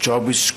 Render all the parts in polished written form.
24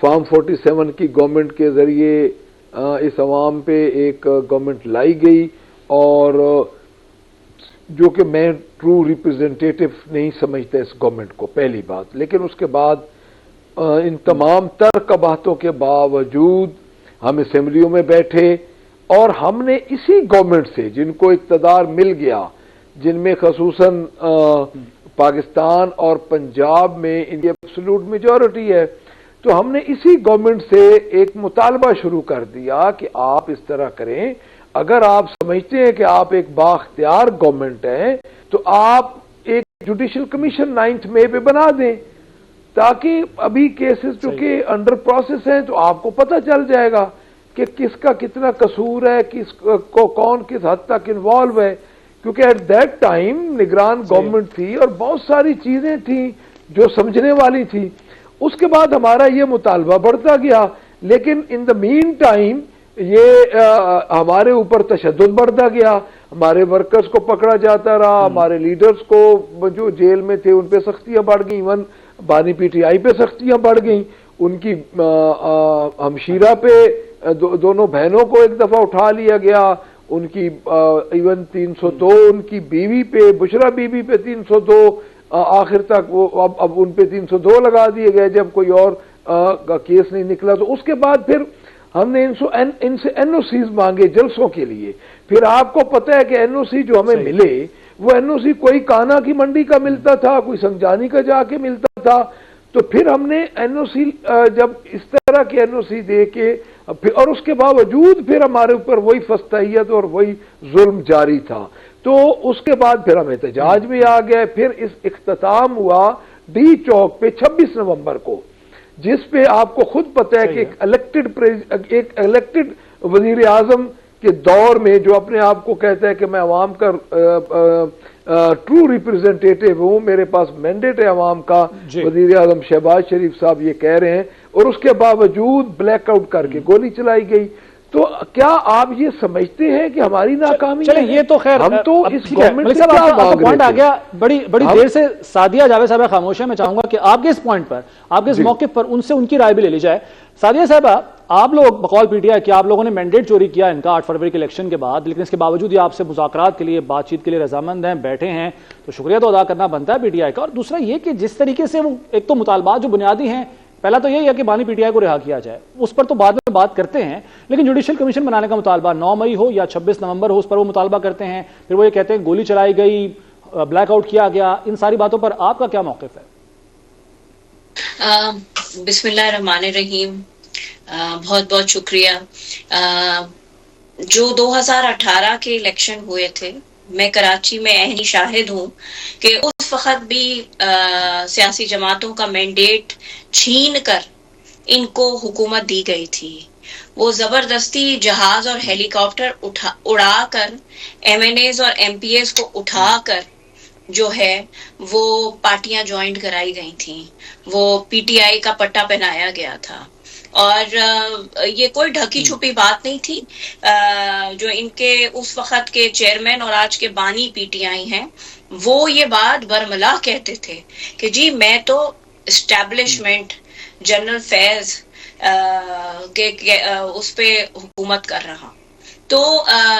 form 47 کی government کے ذریعے اس عوام پہ ایک گورنمنٹ لائی گئی، اور جو کہ میں ٹرو ریپرزینٹیٹو نہیں سمجھتا اس گورنمنٹ کو، پہلی بات۔ لیکن اس کے بعد ان تمام تر قباحتوں کے باوجود ہم اسمبلیوں میں بیٹھے، اور ہم نے اسی گورنمنٹ سے جن کو اقتدار مل گیا، جن میں خصوصاً پاکستان اور پنجاب میں ان کی ایبسولوٹ میجورٹی ہے، تو ہم نے اسی گورنمنٹ سے ایک مطالبہ شروع کر دیا کہ آپ اس طرح کریں، اگر آپ سمجھتے ہیں کہ آپ ایک بااختیار گورنمنٹ ہیں تو آپ ایک جوڈیشل کمیشن 9 مئی پہ بنا دیں، تاکہ ابھی کیسز چونکہ انڈر پروسیس ہیں تو آپ کو پتہ چل جائے گا کہ کس کا کتنا قصور ہے، کس کو کون کس حد تک انوالو ہے، کیونکہ ایٹ دیٹ ٹائم نگران گورنمنٹ تھی اور بہت ساری چیزیں تھیں جو سمجھنے والی تھی۔ اس کے بعد ہمارا یہ مطالبہ بڑھتا گیا، لیکن ان دا مین ٹائم یہ ہمارے اوپر تشدد بڑھتا گیا، ہمارے ورکرز کو پکڑا جاتا رہا، ہمارے لیڈرز کو جو جیل میں تھے ان پہ سختیاں بڑھ گئیں، ایون بانی پی ٹی آئی پہ سختیاں بڑھ گئیں، ان کی ہمشیرہ پہ دونوں بہنوں کو ایک دفعہ اٹھا لیا گیا، ان کی ایون 302 ان کی بیوی پہ، بشرا بیوی پہ 302، آخر تک وہ اب ان پہ 302 لگا دیے گئے جب کوئی اور کیس نہیں نکلا۔ تو اس کے بعد پھر ہم نے ان سے این او سیز مانگے جلسوں کے لیے۔ پھر آپ کو پتہ ہے کہ این او سی جو ہمیں ملے وہ این او سی کوئی کانا کی منڈی کا ملتا تھا، کوئی سنجانی کا جا کے ملتا تھا۔ تو پھر ہم نے این او سی جب اس طرح کے این او سی دے کے اور اس کے باوجود پھر ہمارے اوپر وہی فستحیت اور وہی ظلم جاری تھا، تو اس کے بعد پھر ہم احتجاج میں آ گئے۔ پھر اس اختتام ہوا ڈی چوک پہ 26 نومبر کو، جس پہ آپ کو خود پتہ ہے کہ ایک الیکٹڈ وزیر اعظم کے دور میں جو اپنے آپ کو کہتا ہے کہ میں عوام کا ٹرو ریپرزینٹیٹیو ہوں، میرے پاس مینڈیٹ ہے عوام کا، وزیر اعظم شہباز شریف صاحب یہ کہہ رہے ہیں، اور اس کے باوجود بلیک آؤٹ کر کے گولی چلائی گئی۔ تو کیا آپ یہ سمجھتے ہیں کہ ہماری ناکامی ہے؟ یہ تو خیر ہم تو اس گورنمنٹ سے کیا مانگ رہے پوائنٹ آ گیا، بڑی دیر سے سعدیہ جاوید صاحبہ خاموش ہے، میں چاہوں گا کہ آپ کے اس پوائنٹ پر، آپ کے اس موقف پر ان سے ان کی رائے بھی لے لی جائے۔ سعدیہ صاحبہ، آپ لوگ بقول پی ٹی آئی کہ آپ لوگوں نے مینڈیٹ چوری کیا ان کا 8 فروری کے الیکشن کے بعد، لیکن اس کے باوجود یہ آپ سے مذاکرات کے لیے، بات چیت کے لیے رضامند ہیں، بیٹھے ہیں، تو شکریہ تو ادا کرنا بنتا ہے پی ٹی آئی کا۔ اور دوسرا یہ کہ جس طریقے سے وہ ایک تو مطالبات جو بنیادی ہیں، پہلا تو یہی ہے کہ بانی پی ٹی آئی کو رہا کیا جائے، اس پر تو بعد میں بات کرتے ہیں، لیکن جوڈیشل کمیشن بنانے کا مطالبہ 9 مئی ہو یا 26 نومبر ہو، اس پر وہ مطالبہ کرتے ہیں، پھر وہ یہ کہتے ہیں گولی چلائی گئی، بلیک آؤٹ کیا گیا، ان ساری باتوں پر آپ کا کیا موقف ہے؟ بسم اللہ الرحمن الرحیم، بہت بہت شکریہ۔ جو 2018 کے الیکشن ہوئے تھے، میں کراچی میں عینی شاہد ہوں کہ اس وقت بھی سیاسی جماعتوں کا مینڈیٹ چھین کر ان کو حکومت دی گئی تھی۔ وہ زبردستی جہاز اور ہیلی کاپٹر اڑا کر ایم این ایز اور ایم پی ایز کو اٹھا کر جو ہے وہ پارٹیاں جوائنٹ کرائی گئی تھیں، وہ پی ٹی آئی کا پٹا پہنایا گیا تھا، اور یہ کوئی ڈھکی چھپی بات نہیں تھی۔ جو ان کے اس وقت کے چیئرمین اور آج کے بانی پی ٹی آئی ہیں، وہ یہ بات برملا کہتے تھے کہ جی میں تو اسٹیبلشمنٹ جنرل فیض کے اس پہ حکومت کر رہا ہوں۔ تو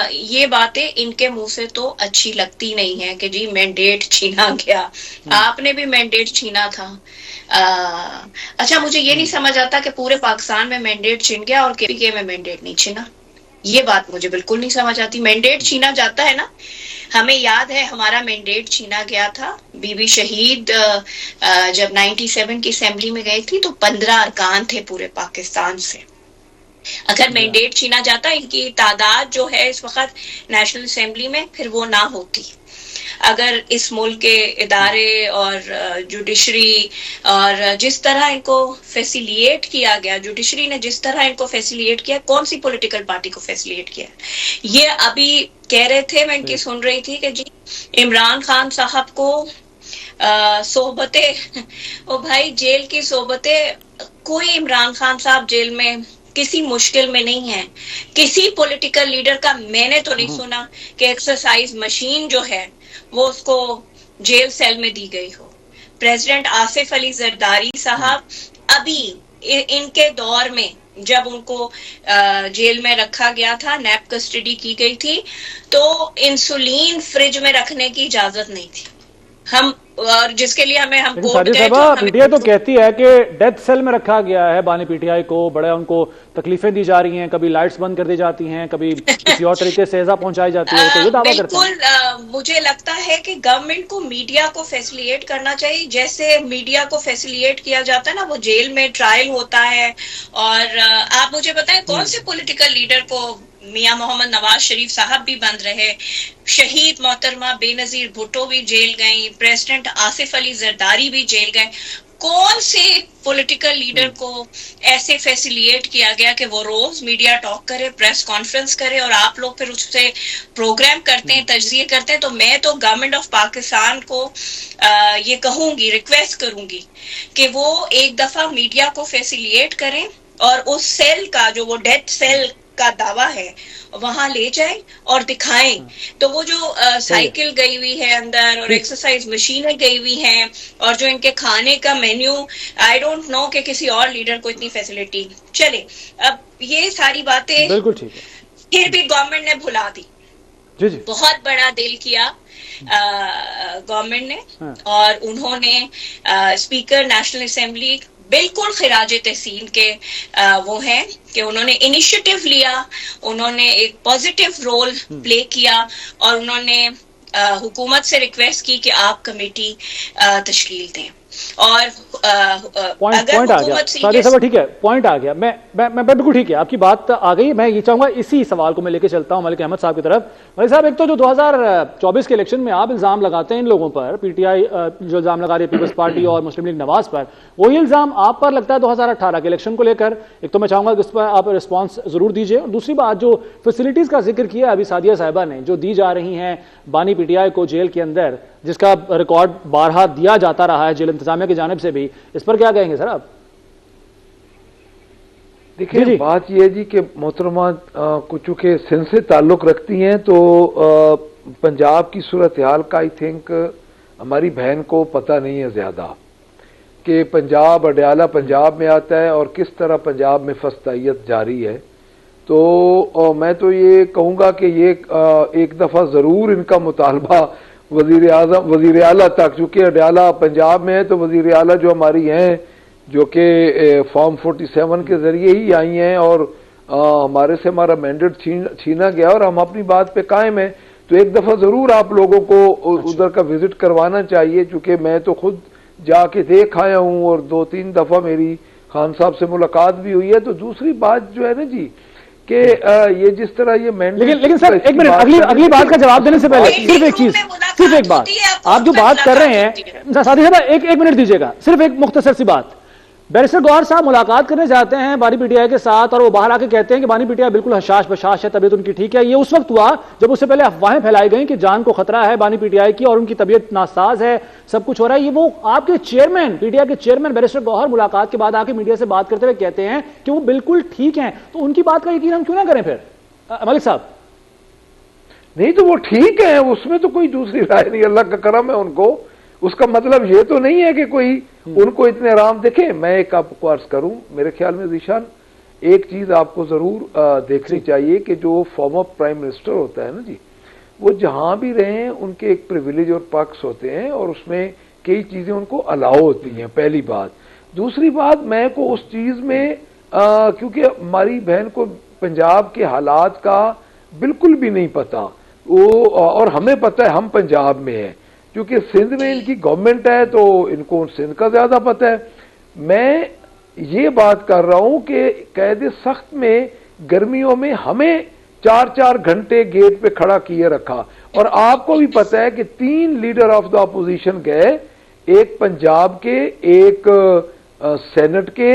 یہ باتیں ان کے منہ سے تو اچھی لگتی نہیں ہیں کہ جی مینڈیٹ چھینا گیا، آپ نے بھی مینڈیٹ چھینا تھا۔ اچھا، مجھے یہ نہیں سمجھ آتا کہ پورے پاکستان میں مینڈیٹ چھین گیا اور کے پی کے میں مینڈیٹ نہیں چھینا، یہ بات مجھے بالکل نہیں سمجھ آتی۔ مینڈیٹ چھینا جاتا ہے نا، ہمیں یاد ہے ہمارا مینڈیٹ چھینا گیا تھا، بی بی شہید جب 97 کی اسمبلی میں گئی تھی تو 15 ارکان تھے پورے پاکستان سے۔ اگر مینڈیٹ چھینا جاتا، ان کی تعداد جو ہے اس وقت نیشنل اسمبلی میں، پھر وہ نہ ہوتی۔ اگر اس ملک کے ادارے اور جوڈیشری اور جس طرح ان کو فیسیلیٹ کیا گیا، جوڈیشری نے جس طرح ان کو فیسیلیٹ کیا، کون سی پولیٹیکل پارٹی کو فیسیلیٹ کیا؟ یہ ابھی کہہ رہے تھے، میں ان کی سن رہی تھی کہ جی عمران خان صاحب کو صحبتیں، او بھائی جیل کی صحبتیں، کوئی عمران خان صاحب جیل میں کسی مشکل میں نہیں ہے۔ کسی پولیٹیکل لیڈر کا میں نے تو نہیں سنا کہ ایکسرسائز مشین جو ہے وہ اس کو جیل سیل میں دی گئی ہو۔ پریزیڈنٹ آصف علی زرداری صاحب ابھی ان کے دور میں جب ان کو جیل میں رکھا گیا تھا، نیب کسٹڈی کی گئی تھی، تو انسولین فریج میں رکھنے کی اجازت نہیں تھی. ہم اور جس کے لیے ہم سعدیہ صاحبہ پی ٹی آئی تو کہتی ہے کہ ڈیتھ سیل میں رکھا گیا ہے بانی پی ٹی آئی کو، بڑے ان کو تکلیفیں دی جا رہی ہیں، کبھی لائٹس بند کر دی جاتی ہیں، کبھی کسی اور طریقے سے ایذا پہنچائی جاتی ہے، تو یہ دعویٰ کرتے ہیں. بالکل مجھے لگتا ہے کہ گورنمنٹ کو میڈیا کو فیسیلیٹ کرنا چاہیے، جیسے میڈیا کو فیسیلیٹ کیا جاتا ہے نا، وہ جیل میں ٹرائل ہوتا ہے. اور آپ مجھے بتائیں کون سے پولیٹیکل لیڈر کو، میاں محمد نواز شریف صاحب بھی بند رہے، شہید محترمہ بے نظیر بھٹو بھی جیل گئیں، پریزیڈنٹ آصف علی زرداری بھی جیل گئے. کون سے پولیٹیکل لیڈر کو ایسے فیسیلیٹ کیا گیا کہ وہ روز میڈیا ٹاک کرے، پریس کانفرنس کرے، اور آپ لوگ پھر اس سے پروگرام کرتے ہیں، تجزیے کرتے ہیں؟ تو میں تو گورنمنٹ آف پاکستان کو یہ کہوں گی، ریکویسٹ کروں گی کہ وہ ایک دفعہ میڈیا کو فیسیلیٹ کریں اور اس سیل کا جو وہ ڈیتھ سیل کا دعویٰ ہے وہاں لے جائیں اور دکھائیں. تو وہ جو سائیکل گئی ہوئی ہے اندر اور ایکسرسائز مشینیں گئی ہوئی ہیں اور جو ان کے کھانے کا مینیو، آئی ڈونٹ نو کہ کسی اور لیڈر کو اتنی فیسلٹی. چلے اب یہ ساری باتیں بالکل ٹھیک ہے، پھر بھی گورنمنٹ نے بھلا دی. بہت بڑا دل کیا گورنمنٹ نے، اور انہوں نے اسپیکر نیشنل اسمبلی بالکل خراج تحسین کے وہ ہیں کہ انہوں نے انیشیٹو لیا، انہوں نے ایک پازیٹیو رول پلے کیا، اور انہوں نے حکومت سے ریکویسٹ کی کہ آپ کمیٹی تشکیل دیں. اور پوائنٹ آ گیا سعدیہ صاحبہ، ٹھیک ہے، پوائنٹ آ گیا. میں بالکل ٹھیک ہے، آپ کی بات آ گئی. میں یہ چاہوں گا اسی سوال کو میں لے کے چلتا ہوں ملک احمد صاحب کی طرف. ملک صاحب، ایک تو جو 2024 کے الیکشن میں آپ الزام لگاتے ہیں ان لوگوں پر، پی ٹی آئی جو الزام لگا رہی ہے پیپلز پارٹی اور مسلم لیگ نواز پر، وہی الزام آپ پر لگتا ہے 2018 کے الیکشن کو لے کر. ایک تو میں چاہوں گا کہ اس پر آپ رسپانس ضرور دیجیے. اور دوسری بات، جو فیسلٹیز کا ذکر کیا ابھی سعدیہ صاحبہ نے، جو دی جا رہی ہیں بانی پی ٹی آئی کو جیل کے اندر، جس کا ریکارڈ بارہا دیا جاتا رہا ہے جیل انتظامیہ کی جانب سے بھی، اس پر کیا کہیں گے سر آپ؟ دیکھیں بات یہ ہے جی کہ محترمہ کو چونکہ سندھ سے تعلق رکھتی ہیں تو پنجاب کی صورتحال کا آئی تھنک ہماری بہن کو پتہ نہیں ہے زیادہ کہ پنجاب اڈیالہ پنجاب میں آتا ہے اور کس طرح پنجاب میں فسطائیت جاری ہے. تو میں تو یہ کہوں گا کہ یہ ایک دفعہ ضرور ان کا مطالبہ وزیر اعلیٰ تک، چونکہ اڈیالہ پنجاب میں ہے تو وزیر اعلیٰ جو ہماری ہیں، جو کہ فارم 47 کے ذریعے ہی آئی ہیں اور ہمارے سے ہمارا مینڈیٹ چھینا گیا اور ہم اپنی بات پہ قائم ہیں، تو ایک دفعہ ضرور آپ لوگوں کو ادھر کا وزٹ کروانا چاہیے. چونکہ میں تو خود جا کے دیکھ آیا ہوں اور 2-3 دفعہ میری خان صاحب سے ملاقات بھی ہوئی ہے. تو دوسری بات جو ہے نا جی کہ یہ جس طرح یہ لیکن سر ایک منٹ، اگلی بات کا جواب دینے سے پہلے صرف ایک چیز، صرف ایک بات، آپ جو بات کر رہے ہیں سعدیہ صاحبہ، ایک منٹ دیجیے گا، صرف ایک مختصر سی بات. بیرسٹر گوہر صاحب ملاقات کرنے جاتے ہیں بانی پی ٹی آئی کے ساتھ اور وہ باہر آ کے کہتے ہیں کہ بانی پی ٹی آئی بالکل حشاش بشاش ہے، طبیعت ان کی ٹھیک ہے. یہ اس وقت ہوا جب اس سے پہلے افواہیں پھیلائی گئیں کہ جان کو خطرہ ہے بانی پی ٹی آئی کی اور ان کی طبیعت ناساز ہے، سب کچھ ہو رہا ہے. یہ وہ آپ کے چیئرمین، پی ٹی آئی کے چیئرمین بیرسٹر گوہر ملاقات کے بعد آ کے میڈیا سے بات کرتے ہوئے کہتے ہیں کہ وہ بالکل ٹھیک ہیں. تو ان کی بات کا یقین ہم کیوں نہ کریں پھر ملک صاحب؟ نہیں تو وہ ٹھیک ہے، اس میں تو کوئی دوسری رائے نہیں، اللہ کا کرم ہے ان کو. اس کا مطلب یہ تو نہیں ہے کہ کوئی ان کو اتنے آرام. دیکھیں میں ایک آپ کو عرض کروں، میرے خیال میں ذیشان ایک چیز آپ کو ضرور دیکھنی چاہیے کہ جو فارمر پرائم منسٹر ہوتا ہے نا جی، وہ جہاں بھی رہیں ان کے ایک پریویلیج اور پرکس ہوتے ہیں اور اس میں کئی چیزیں ان کو الاؤ ہوتی ہیں، پہلی بات. دوسری بات، میں کو اس چیز میں کیونکہ ہماری بہن کو پنجاب کے حالات کا بالکل بھی نہیں پتا، اور ہمیں پتا ہے ہم پنجاب میں ہیں، کیونکہ سندھ میں ان کی گورنمنٹ ہے تو ان کو سندھ کا زیادہ پتہ ہے. میں یہ بات کر رہا ہوں کہ قید سخت میں گرمیوں میں ہمیں 4 گھنٹے گیٹ پہ کھڑا کیے رکھا. اور آپ کو بھی پتہ ہے کہ 3 لیڈر آف دا اپوزیشن گئے، ایک پنجاب کے، ایک سینٹ کے،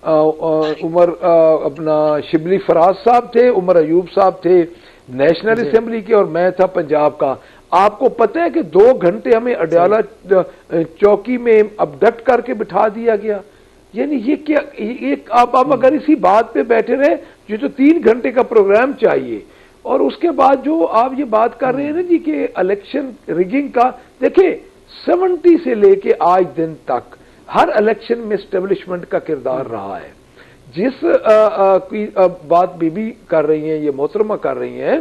عمر اپنا شبلی فراز صاحب تھے، عمر ایوب صاحب تھے نیشنل اسمبلی کے، اور میں تھا پنجاب کا. آپ کو پتہ ہے کہ 2 گھنٹے ہمیں اڈیالہ چوکی میں ابڈکٹ کر کے بٹھا دیا گیا. یعنی یہ کیا، آپ اگر اسی بات پہ بیٹھے رہے، یہ تو 3 گھنٹے کا پروگرام چاہیے. اور اس کے بعد جو آپ یہ بات کر رہے ہیں نا جی کہ الیکشن ریگنگ کا، دیکھیں 70 سے لے کے آج دن تک ہر الیکشن میں اسٹیبلشمنٹ کا کردار رہا ہے. جس کی بات بی بی کر رہی ہیں، یہ محترمہ کر رہی ہیں،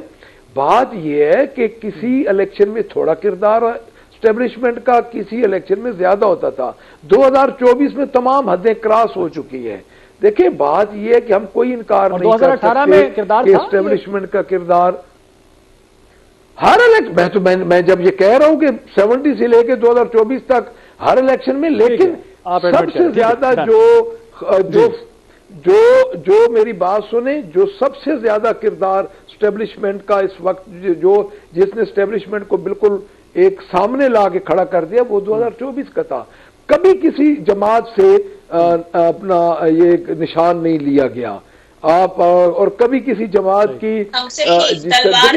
بات یہ ہے کہ کسی الیکشن میں تھوڑا کردار اسٹیبلشمنٹ کا، کسی الیکشن میں زیادہ ہوتا تھا. 2024 میں تمام حدیں کراس ہو چکی ہیں. دیکھیں بات یہ ہے کہ ہم کوئی انکار نہیں کر سکتے کہ اسٹیبلشمنٹ کا کردار ہر الیکشن، میں جب یہ کہہ رہا ہوں کہ 70 سے لے کے 2024 تک ہر الیکشن میں، لیکن سب سے زیادہ جو میری بات سنیں، جو سب سے زیادہ کردار اسٹیبلشمنٹ کا اس وقت جس نے اسٹیبلشمنٹ کو بالکل ایک سامنے لا کے کھڑا کر دیا، وہ 2024 کا تھا. کبھی کسی جماعت سے اپنا یہ نشان نہیں لیا گیا آپ، اور کبھی کسی جماعت کی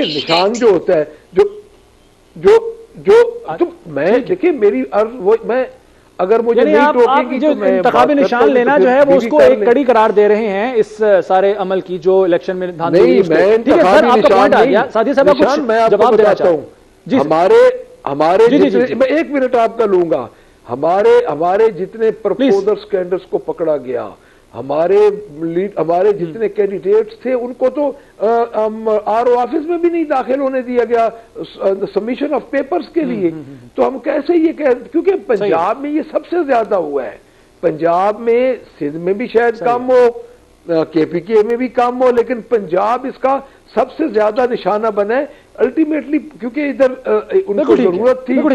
نشان جو ہوتا ہے جو میں دیکھیں میری عرض وہ میں اگر مجھے نہیں ٹوکیں گی تو میں انتخابی نشان لینا جو ہے وہ اس کو ایک کڑی قرار دے رہے ہیں اس سارے عمل کی جو الیکشن میں نہیں. میں انتخابی نشان میں آپ کو بتاتا ہوں. ہمارے میں 1 منٹ آپ کا لوں گا. ہمارے جتنے پرپوزرز کینڈیڈیٹس کو پکڑا گیا، ہمارے جتنے کینڈیڈیٹس تھے ان کو تو آر او آفس میں بھی نہیں داخل ہونے دیا گیا سبمیشن آف پیپرز کے لیے. تو ہم کیسے یہ کیونکہ پنجاب میں یہ سب سے زیادہ ہوا ہے. پنجاب میں، سندھ میں بھی شاید کم ہو، کے پی کے میں بھی کم ہو، لیکن پنجاب اس کا سب سے زیادہ نشانہ بنا ہے الٹیمیٹلی، کیونکہ ادھر ان کو ضرورت تھی. میں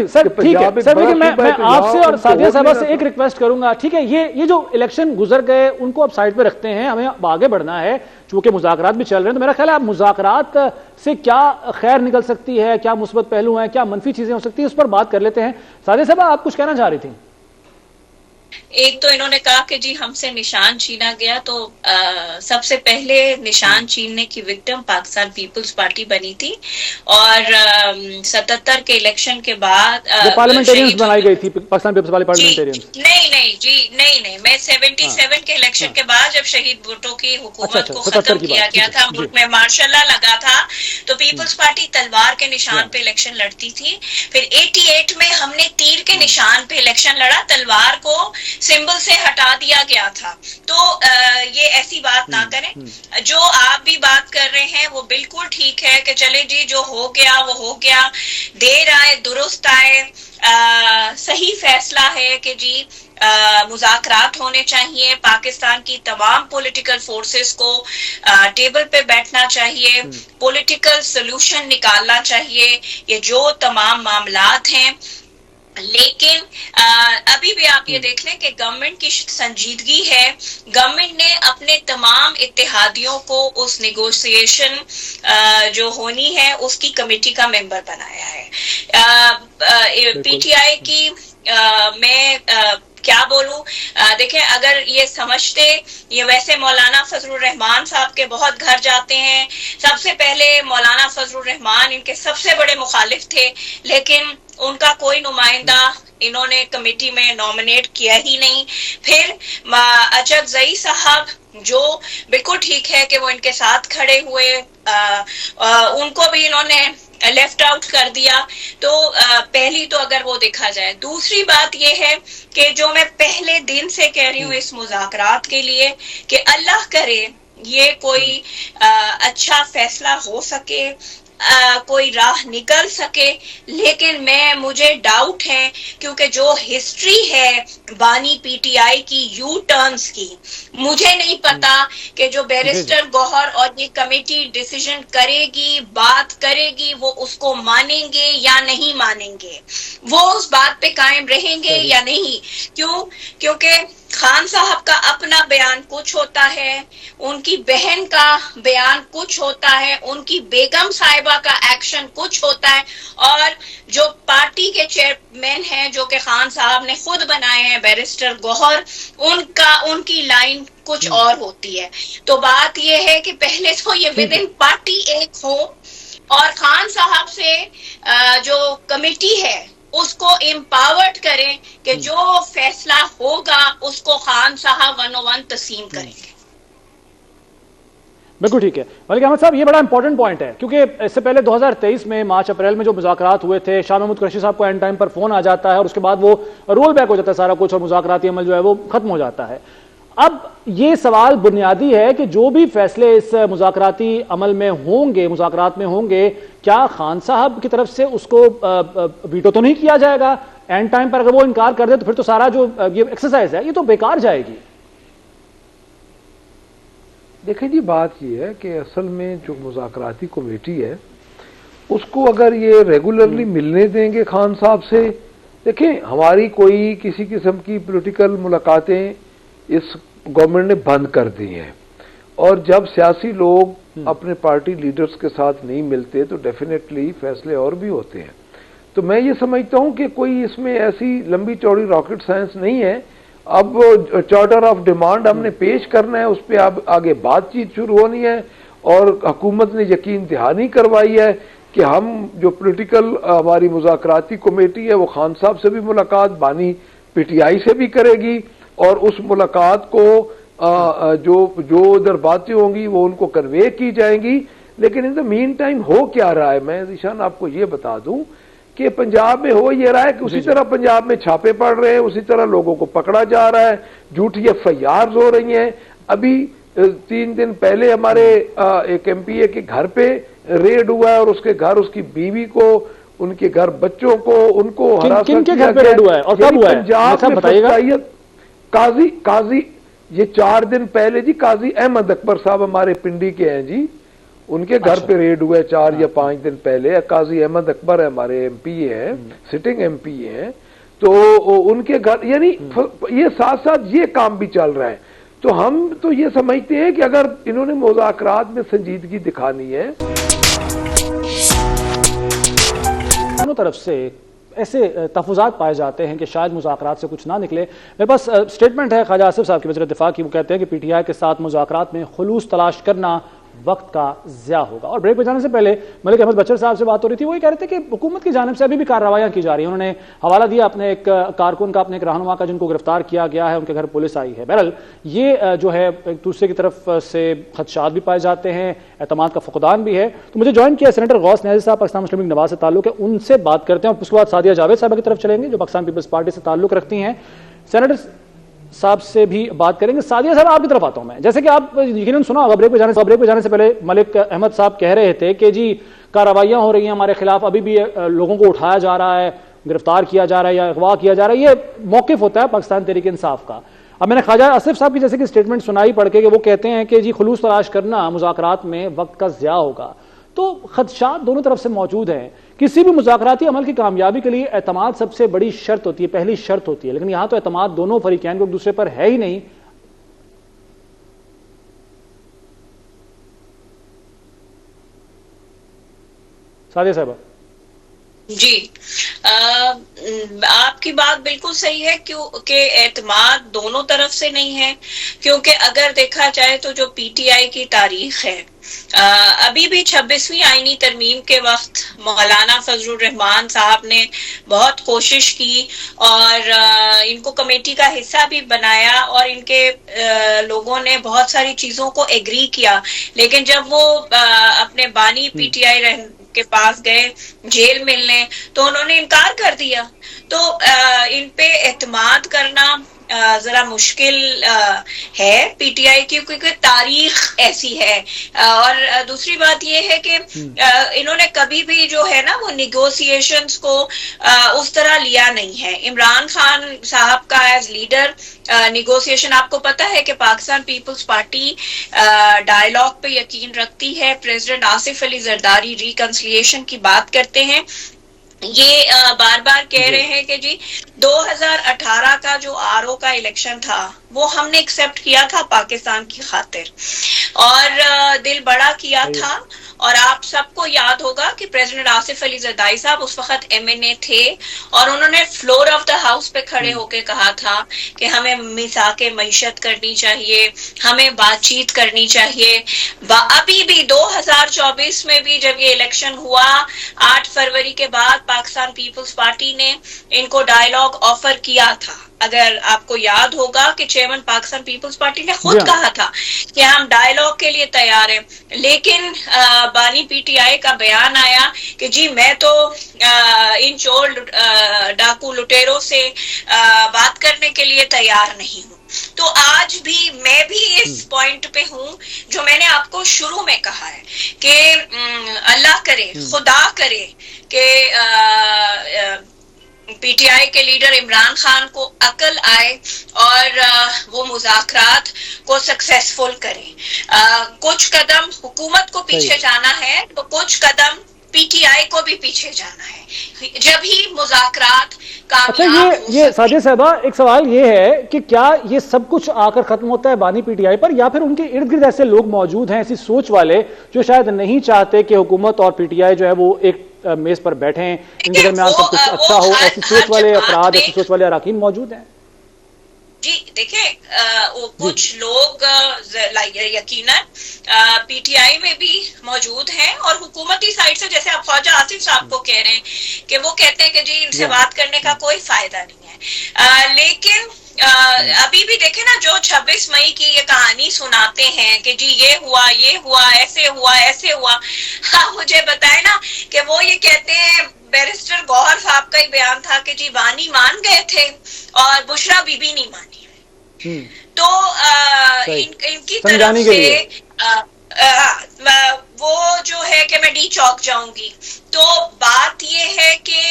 آپ سے اور سعدیہ صاحبہ سے ایک ریکویسٹ کروں گا، ٹھیک ہے، یہ جو الیکشن گزر گئے ان کو اب سائڈ پہ رکھتے ہیں، ہمیں آگے بڑھنا ہے چونکہ مذاکرات بھی چل رہے ہیں. تو میرا خیال ہے آپ مذاکرات سے کیا خیر نکل سکتی ہے، کیا مثبت پہلو ہیں، کیا منفی چیزیں ہو سکتی ہیں، اس پر بات کر لیتے ہیں. سعدیہ صاحبہ آپ کچھ کہنا چاہ رہی تھیں؟ ایک تو انہوں نے کہا کہ جی ہم سے نشان چھینا گیا، تو سب سے پہلے نشان چھیننے کی وکٹم پاکستان پیپلز پارٹی بنی تھی، اور 77 کے الیکشن کے بعد پارلیمنٹیرینز بنائی گئی تھی، پاکستان پیپلز والی پارلیمنٹیرینز. نہیں میں 77 کے الیکشن کے بعد جب شہید بھٹو کی حکومت کو ختم کیا گیا تھا، ملک میں مارشل لا لگا تھا، تو پیپلز پارٹی تلوار کے نشان پہ الیکشن لڑتی تھی. پھر 88 میں ہم نے تیر کے نشان پہ الیکشن لڑا، تلوار کو سمبل سے ہٹا دیا گیا تھا. تو یہ ایسی بات نہ کریں. جو آپ بھی بات کر رہے ہیں وہ بالکل ٹھیک ہے کہ چلے جی جو ہو گیا وہ ہو گیا، دیر آئے درست آئے. صحیح فیصلہ ہے کہ جی مذاکرات ہونے چاہیے، پاکستان کی تمام پولیٹیکل فورسز کو ٹیبل پہ بیٹھنا چاہیے، پولیٹیکل سلوشن نکالنا چاہیے یہ جو تمام معاملات ہیں. لیکن ابھی بھی آپ یہ دیکھ لیں کہ گورنمنٹ کی سنجیدگی ہے. گورنمنٹ نے اپنے تمام اتحادیوں کو اس نیگوشیشن جو ہونی ہے اس کی کمیٹی کا ممبر بنایا ہے. پی ٹی آئی کی میں کیا بولوں، دیکھیں اگر یہ سمجھتے، یہ ویسے مولانا فضل الرحمان صاحب کے بہت گھر جاتے ہیں. سب سے پہلے مولانا فضل الرحمان ان کے سب سے بڑے مخالف تھے، لیکن ان کا کوئی نمائندہ انہوں نے کمیٹی میں نامنیٹ کیا ہی نہیں. پھر اچکزئی صاحب جو بالکل ٹھیک ہے کہ وہ ان کے ساتھ کھڑے ہوئے، ان کو بھی انہوں نے لیفٹ آؤٹ کر دیا. تو پہلی تو اگر وہ دیکھا جائے. دوسری بات یہ ہے کہ جو میں پہلے دن سے کہہ رہی ہوں اس مذاکرات کے لیے کہ اللہ کرے یہ کوئی اچھا فیصلہ ہو سکے، کوئی راہ نکل سکے، لیکن مجھے ڈاؤٹ ہے کیونکہ جو ہسٹری ہے بانی پی ٹی آئی کی یو ٹرنز کی، مجھے نہیں پتا کہ جو بیرسٹر گوہر اور یہ کمیٹی ڈیسیژن کرے گی، بات کرے گی، وہ اس کو مانیں گے یا نہیں مانیں گے، وہ اس بات پہ قائم رہیں گے یا نہیں. کیونکہ خان صاحب کا اپنا بیان کچھ ہوتا ہے، ان کی بہن کا بیان کچھ ہوتا ہے، ان کی بیگم صاحبہ کا ایکشن کچھ ہوتا ہے، اور جو پارٹی کے چیئرمین ہیں جو کہ خان صاحب نے خود بنائے ہیں بیرسٹر گوہر، ان کی لائن کچھ اور ہوتی ہے. تو بات یہ ہے کہ پہلے تو یہ ود ان پارٹی ایک ہو، اور خان صاحب سے جو کمیٹی ہے اس کو امپاورڈ کریں کہ جو فیصلہ ہوگا اس کو خان صاحب 101 تسلیم کریں گے. بالکل ٹھیک ہے ملک احمد صاحب، یہ بڑا امپورٹنٹ پوائنٹ ہے کیونکہ اس سے پہلے 2023 میں مارچ اپریل میں جو مذاکرات ہوئے تھے، شاہ محمود قریشی صاحب کو اینڈ ٹائم پر فون آ جاتا ہے اور اس کے بعد وہ رول بیک ہو جاتا ہے سارا کچھ، اور مذاکراتی عمل جو ہے وہ ختم ہو جاتا ہے. اب یہ سوال بنیادی ہے کہ جو بھی فیصلے اس مذاکراتی عمل میں ہوں گے، مذاکرات میں ہوں گے، کیا خان صاحب کی طرف سے اس کو ویٹو تو نہیں کیا جائے گا اینڈ ٹائم پر؟ اگر وہ انکار کر دے تو پھر تو سارا جو یہ ایکسرسائز ہے یہ تو بیکار جائے گی. دیکھیں جی، بات یہ ہے کہ اصل میں جو مذاکراتی کمیٹی ہے اس کو اگر یہ ریگولرلی ملنے دیں گے خان صاحب سے، دیکھیں ہماری کوئی کسی قسم کی پولیٹیکل ملاقاتیں اس گورنمنٹ نے بند کر دی ہیں، اور جب سیاسی لوگ اپنے پارٹی لیڈرز کے ساتھ نہیں ملتے تو ڈیفینیٹلی فیصلے اور بھی ہوتے ہیں. تو میں یہ سمجھتا ہوں کہ کوئی اس میں ایسی لمبی چوڑی راکٹ سائنس نہیں ہے. اب چارٹر آف ڈیمانڈ ہم نے پیش کرنا ہے، اس پہ اب آگے بات چیت شروع ہونی ہے، اور حکومت نے یقین دہانی کروائی ہے کہ ہم جو پولیٹیکل ہماری مذاکراتی کمیٹی ہے وہ خان صاحب سے بھی ملاقات بانی پی ٹی آئی سے بھی کرے گی، اور اس ملاقات کو جو ادھر باتیں ہوں گی وہ ان کو کنوے کی جائیں گی. لیکن ان دا مین ٹائم ہو کیا رہا ہے، میں ذیشان آپ کو یہ بتا دوں کہ پنجاب میں ہو یہ رہا ہے کہ اسی طرح پنجاب میں چھاپے پڑ رہے ہیں، اسی طرح لوگوں کو پکڑا جا رہا ہے، جھوٹی ایف آئی آرز ہو رہی ہیں. ابھی 3 دن پہلے ہمارے ایک ایم پی اے کے گھر پہ ریڈ ہوا ہے، اور اس کے گھر، اس کی بیوی کو، ان کے گھر بچوں کو، ان کو کن کے گھر پہ ریڈ ہوا ہے اور کب ہوا ہے؟ پنجاب میں قاضی یہ 4 دن پہلے جی قاضی احمد اکبر صاحب ہمارے پنڈی کے ہیں جی، ان کے گھر پہ ریڈ ہوئے 4 یا 5 دن پہلے. قاضی احمد اکبر ہے، ہمارے ایم پی اے ہیں، سٹنگ ایم پی اے ہیں، تو ان کے گھر، یعنی یہ ساتھ ساتھ یہ کام بھی چل رہا ہے. تو ہم تو یہ سمجھتے ہیں کہ اگر انہوں نے مذاکرات میں سنجیدگی دکھانی ہے. دونوں طرف سے ایسے تحفظات پائے جاتے ہیں کہ شاید مذاکرات سے کچھ نہ نکلے. میرے پاس اسٹیٹمنٹ ہے خواجہ آصف صاحب کی، وزیر دفاع کی. وہ کہتے ہیں کہ پی ٹی آئی کے ساتھ مذاکرات میں خلوص تلاش کرنا وقت کا ضیاع ہوگا. اور بریک پہ جانے سے پہلے ملک احمد بچر صاحب سے بات ہو رہی تھی، وہ یہ کہہ رہے تھے کہ حکومت کی جانب سے ابھی بھی کارروائیاں کی جا رہی ہیں. انہوں نے حوالہ دیا اپنے ایک کارکن کا، اپنے ایک رہنما کا، جن کو گرفتار کیا گیا ہے، ان کے گھر پولیس آئی ہے. بہرحال یہ جو ہے ایک دوسرے کی طرف سے خدشات بھی پائے جاتے ہیں، اعتماد کا فقدان بھی ہے. تو مجھے جوائن کیا سینیٹر غوث نیازی صاحب، پاکستان مسلم لیگ نواز سے تعلق ہے، ان سے بات کرتے ہیں، اور اس کے بعد سعدیہ جاوید صاحبہ کی طرف چلیں گے جو پاکستان پیپلز پارٹی سے تعلق رکھتی ہیں. سینیٹر صاحب سے بھی بات کریں گے. سعدیہ صاحب آپ کی طرف آتا ہوں میں. جیسے کہ آپ یقیناً سنا ہوگا، بریک پہ جانے سے پہلے ملک احمد صاحب کہہ رہے تھے کہ جی کارروائیاں ہو رہی ہیں ہمارے خلاف، ابھی بھی لوگوں کو اٹھایا جا رہا ہے، گرفتار کیا جا رہا ہے یا اغوا کیا جا رہا ہے. یہ موقف ہوتا ہے پاکستان تحریک انصاف کا. اب میں نے خواجہ آصف صاحب کی جیسے کہ اسٹیٹمنٹ سنائی پڑھ کے کہ وہ کہتے ہیں کہ جی خلوص تلاش کرنا مذاکرات میں وقت کا ضیاع ہوگا. تو خدشات دونوں طرف سے موجود ہیں. کسی بھی مذاکراتی عمل کی کامیابی کے لیے اعتماد سب سے بڑی شرط ہوتی ہے، پہلی شرط ہوتی ہے، لیکن یہاں تو اعتماد دونوں فریقین کو ایک دوسرے پر ہے ہی نہیں. سعدیہ صاحبہ جی، آپ کی بات بالکل صحیح ہے کہ اعتماد دونوں طرف سے نہیں ہے. کیونکہ اگر دیکھا جائے تو جو پی ٹی آئی کی تاریخ ہے، ابھی بھی 26ویں آئینی ترمیم کے وقت مولانا فضل الرحمان صاحب نے بہت کوشش کی اور ان کو کمیٹی کا حصہ بھی بنایا، اور ان کے لوگوں نے بہت ساری چیزوں کو ایگری کیا. لیکن جب وہ اپنے بانی پی ٹی آئی کے پاس گئے جیل ملنے تو انہوں نے انکار کر دیا. تو ان پہ اعتماد کرنا ذرا مشکل ہے پی ٹی آئی کی، کیونکہ تاریخ ایسی ہے. اور دوسری بات یہ ہے کہ انہوں نے کبھی بھی جو ہے نا وہ نیگوسیشنز کو اس طرح لیا نہیں ہے. عمران خان صاحب کا ایز لیڈر نیگوسیشن، آپ کو پتا ہے کہ پاکستان پیپلز پارٹی ڈائیلاگ پہ یقین رکھتی ہے. پریزیڈنٹ آصف علی زرداری ریکنسلیشن کی بات کرتے ہیں. یہ بار بار کہہ رہے ہیں کہ جی 2018 کا جو آر او کا الیکشن تھا وہ ہم نے ایکسپٹ کیا تھا پاکستان کی خاطر، اور دل بڑا کیا تھا. اور آپ سب کو یاد ہوگا کہ پریزیڈنٹ آصف علی زرداری صاحب اس وقت ایم این اے تھے، اور انہوں نے فلور آف دا ہاؤس پہ کھڑے ہو کے کہا تھا کہ ہمیں میثاق معیشت کرنی چاہیے، ہمیں بات چیت کرنی چاہیے. ابھی بھی 2024 میں بھی جب یہ الیکشن ہوا 8 فروری کے بعد پاکستان پیپلز پارٹی نے ان کو ڈائیلاگ آفر کیا تھا. اگر آپ کو یاد ہوگا کہ چیئرمین پاکستان پیپلز پارٹی نے خود کہا تھا کہ ہم ڈائیلاگ کے لیے تیار ہیں، لیکن بانی پی ٹی آئی کا بیان آیا کہ جی میں تو ان چور ڈاکو لٹیروں سے بات کرنے کے لیے تیار نہیں ہوں۔ تو آج بھی میں بھی اس پوائنٹ پہ ہوں جو میں نے آپ کو شروع میں کہا ہے کہ اللہ کرے، خدا کرے کہ پی ٹی آئی کے لیڈر عمران خان کو عقل آئے اور وہ مذاکرات کو سکسیسفل کریں۔ کچھ قدم حکومت کو پیچھے جانا ہے تو کچھ قدم پی ٹی آئی کو بھی پیچھے جانا ہے، جب ہی مذاکرات کامیاب ہو۔ یہ ساجد صاحبہ ایک سوال یہ ہے کہ کیا یہ سب کچھ آ کر ختم ہوتا ہے بانی پی ٹی آئی پر، یا پھر ان کے ارد گرد ایسے لوگ موجود ہیں، ایسی سوچ والے جو شاید نہیں چاہتے کہ حکومت اور پی ٹی آئی جو ہے وہ ایک میز پر بیٹھیں، ان کے درمیان سب کچھ اچھا ہو، ایسی سوچ والے افراد، ایسی سوچ والے اراکین موجود ہیں؟ جی دیکھیں کچھ لوگ یقیناً پی ٹی آئی میں بھی موجود ہیں اور حکومتی سائٹ سے، جیسے آپ خواجہ آصف صاحب کو کہہ رہے ہیں کہ وہ کہتے ہیں کہ جی ان سے بات کرنے کا کوئی فائدہ نہیں ہے، لیکن ابھی بھی دیکھیں نا جو 26 مئی کی یہ کہانی سناتے ہیں کہ جی یہ ہوا ایسے ہوا، ہاں مجھے بتائیں نا کہ وہ یہ کہتے ہیں، بیرسٹر گوہر صاحب کا ہی بیان تھا کہ جی وانی مان گئے تھے اور بشرا بی بی نہیں مانی، تو ان کی طرف سے وہ جو ہے کہ میں ڈی چوک جاؤں گی۔ تو بات یہ ہے کہ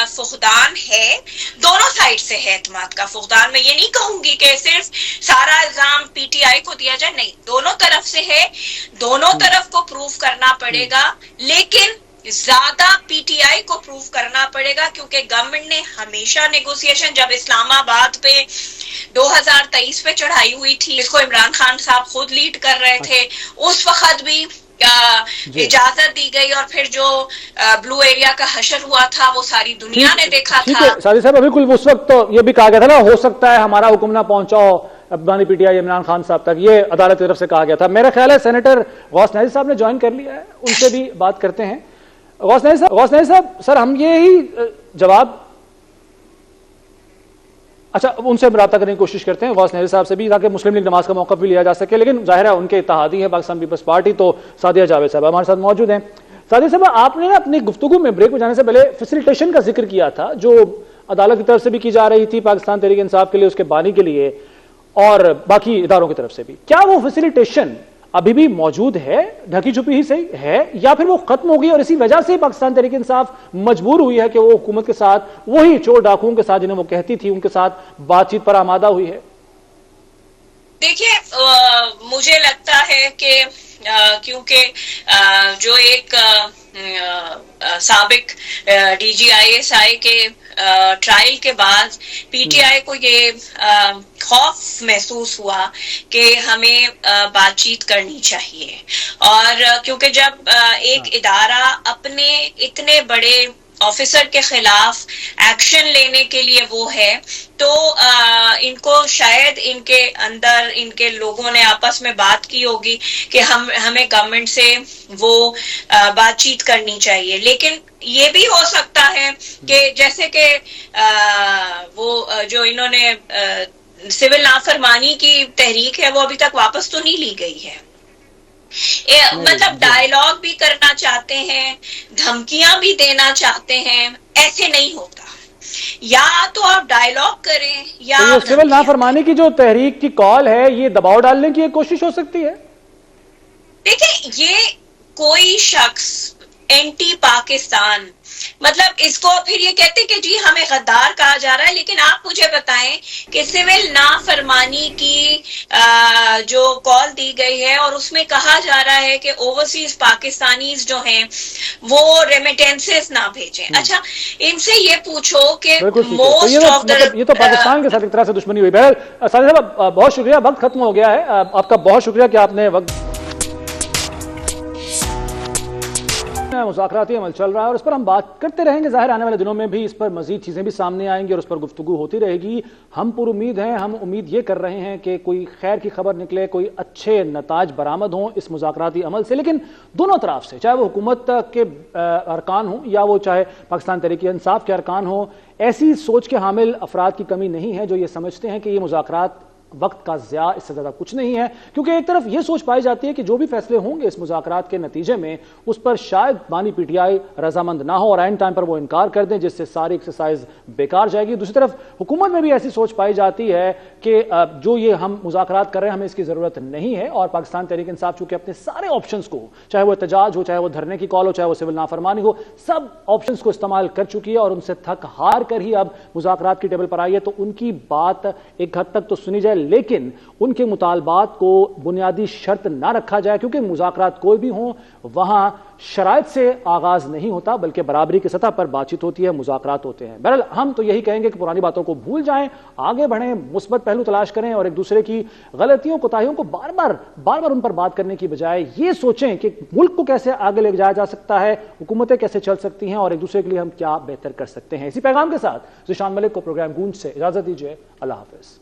فقدان ہے، دونوں سائڈ سے ہے اعتماد کا فقدان۔ میں یہ نہیں کہوں گی کہ صرف سارا الزام پی ٹی آئی کو دیا جائے، نہیں، دونوں طرف سے ہے، دونوں طرف کو پروف کرنا پڑے گا، لیکن زیادہ پی ٹی آئی کو پروف کرنا پڑے گا کیونکہ گورنمنٹ نے ہمیشہ نیگوسیشن، جب اسلام آباد پہ 2023 پہ چڑھائی ہوئی تھی جس کو عمران خان صاحب خود لیڈ کر رہے تھے، اس وقت بھی اجازت دی گئی اور پھر جو بلو ایریا کا حشر ہوا تھا وہ ساری دنیا نے دیکھا تھا۔ ساجد صاحب بالکل اس وقت تو یہ بھی کہا گیا تھا نا، ہو سکتا ہے ہمارا حکم نہ پہنچاؤ بانی P T I Imran Khan صاحب تک، یہ عدالت کی طرف سے کہا گیا تھا۔ میرا خیال ہے سینیٹر غوث ناظر صاحب نے جوائن کر لیا ہے، ان سے بھی بات کرتے ہیں۔ غوث ناظر صاحب سر، ہم یہی جواب، اچھا ان سے رابطہ کرنے کی کوشش کرتے ہیں غوث ناظر صاحب سے بھی، تاکہ مسلم لیگ نماز کا موقف بھی لیا جا سکے، لیکن ظاہر ہے ان کے اتحادی ہے پاکستان پیپلز پارٹی، تو سعدیہ جاوید صاحب ہمارے ساتھ موجود ہیں۔ سعدیہ صاحب، آپ نے اپنی گفتگو میں بریک میں جانے سے پہلے فیسیلیٹیشن کا ذکر کیا تھا جو عدالت کی طرف سے بھی کی جا رہی تھی پاکستان تحریک انصاف کے لیے، اس کے بانی کے لیے، اور باقی اداروں کی طرف سے بھی۔ کیا وہ فیسیلیٹیشن ابھی بھی موجود ہے، ڈھکی چھپی ہی صحیح ہے، یا پھر وہ ختم ہو گئی اور اسی وجہ سے پاکستان تحریک انصاف مجبور ہوئی ہے کہ وہ حکومت کے ساتھ، وہی چور ڈاکوؤں کے ساتھ جنہیں وہ کہتی تھی، ان کے ساتھ بات چیت پر آمادہ ہوئی ہے؟ دیکھیے مجھے لگتا ہے کہ کیونکہ جو ایک سابق D G I S I کے ٹرائل کے بعد پی ٹی آئی کو یہ خوف محسوس ہوا کہ ہمیں بات چیت کرنی چاہیے، اور کیونکہ جب ایک ادارہ اپنے اتنے بڑے آفیسر کے خلاف ایکشن لینے کے لیے وہ ہے، تو ان کو شاید ان کے اندر ان کے لوگوں نے آپس میں بات کی ہوگی کہ ہمیں گورنمنٹ سے وہ بات چیت کرنی چاہیے۔ لیکن یہ بھی ہو سکتا ہے کہ جیسے کہ وہ جو انہوں نے سول نافرمانی کی تحریک ہے وہ ابھی تک واپس تو نہیں لی گئی ہے، مطلب ڈائیلاگ بھی کرنا چاہتے ہیں، دھمکیاں بھی دینا چاہتے ہیں، ایسے نہیں ہوتا، یا تو آپ ڈائیلاگ کریں یا سول نافرمانی کی جو تحریک کی کال ہے، یہ دباؤ ڈالنے کی ایک کوشش ہو سکتی ہے؟ دیکھیں یہ کوئی شخص اینٹی پاکستان، مطلب اس کو پھر یہ کہتے کہ جی ہمیں غدار کہا جا رہا ہے، لیکن آپ مجھے بتائیں کہ سول نافرمانی کی جو کال دی گئی ہے اور اس میں کہا جا رہا ہے کہ اوورسیز پاکستانیز جو ہیں وہ ریمیٹنسز نہ بھیجیں۔ اچھا ان سے یہ پوچھو کہ موسٹ آف دا، یہ تو پاکستان کے ساتھ ایک طرح سے دشمنی ہوئی۔ بہرحال سعدیہ صاحب بہت شکریہ، وقت ختم ہو گیا ہے، آپ کا بہت شکریہ کہ آپ نے وقت مذاکراتی عمل چل رہا ہے اور اس پر ہم بات کرتے رہیں گے. ظاہر آنے والے دنوں میں بھی اس پر مزید چیزیں بھی سامنے آئیں گی اور اس پر گفتگو ہوتی رہے گی. ہم پر امید ہیں, ہم امید یہ کر رہے ہیں کہ کوئی خیر کی خبر نکلے, کوئی اچھے نتائج برآمد ہوں اس مذاکراتی عمل سے. لیکن دونوں طرف سے, چاہے وہ حکومت کے ارکان ہوں یا وہ چاہے پاکستان تحریک انصاف کے ارکان ہوں, ایسی سوچ کے حامل افراد کی کمی نہیں ہے جو یہ سمجھتے ہیں کہ یہ مذاکرات وقت کا ضیاع, اس سے زیادہ کچھ نہیں ہے. کیونکہ ایک طرف یہ سوچ پائی جاتی ہے کہ جو بھی فیصلے ہوں گے اس مذاکرات کے نتیجے میں اس پر شاید بانی پی ٹی آئی رضامند نہ ہو اور اینڈ ٹائم پر وہ انکار کر دیں, جس سے ساری ایکسرسائز بیکار جائے گی. دوسری طرف حکومت میں بھی ایسی سوچ پائی جاتی ہے کہ جو یہ ہم مذاکرات کر رہے ہیں ہمیں اس کی ضرورت نہیں ہے, اور پاکستان تحریک انصاف چونکہ اپنے سارے آپشنز کو, چاہے وہ احتجاج ہو, چاہے وہ دھرنے کی کال ہو, چاہے وہ سول نافرمانی ہو, سب آپشنز کو استعمال کر چکی ہے اور ان سے تھک ہار کر ہی اب مذاکرات کی ٹیبل پر آئی ہے. تو ان کی بات ایک حد تک تو سنی جائے, لیکن ان کے مطالبات کو بنیادی شرط نہ رکھا جائے, کیونکہ مذاکرات کوئی بھی ہوں وہاں شرائط سے آغاز نہیں ہوتا بلکہ برابری کی سطح پر بات چیت ہوتی ہے, مذاکرات ہوتے ہیں. بہرحال ہم تو یہی کہیں گے کہ پرانی باتوں کو بھول جائیں, آگے بڑھیں, مثبت پہلو تلاش کریں اور ایک دوسرے کی غلطیوں کوتاہیوں کو بار بار ان پر بات کرنے کی بجائے یہ سوچیں کہ ملک کو کیسے آگے لے جایا جا سکتا ہے, حکومتیں کیسے چل سکتی ہیں اور ایک دوسرے کے لیے ہم کیا بہتر کر سکتے ہیں. اسی پیغام کے ساتھ ذیشان ملک کو پروگرام گونج سے اجازت دیجیے. اللہ حافظ.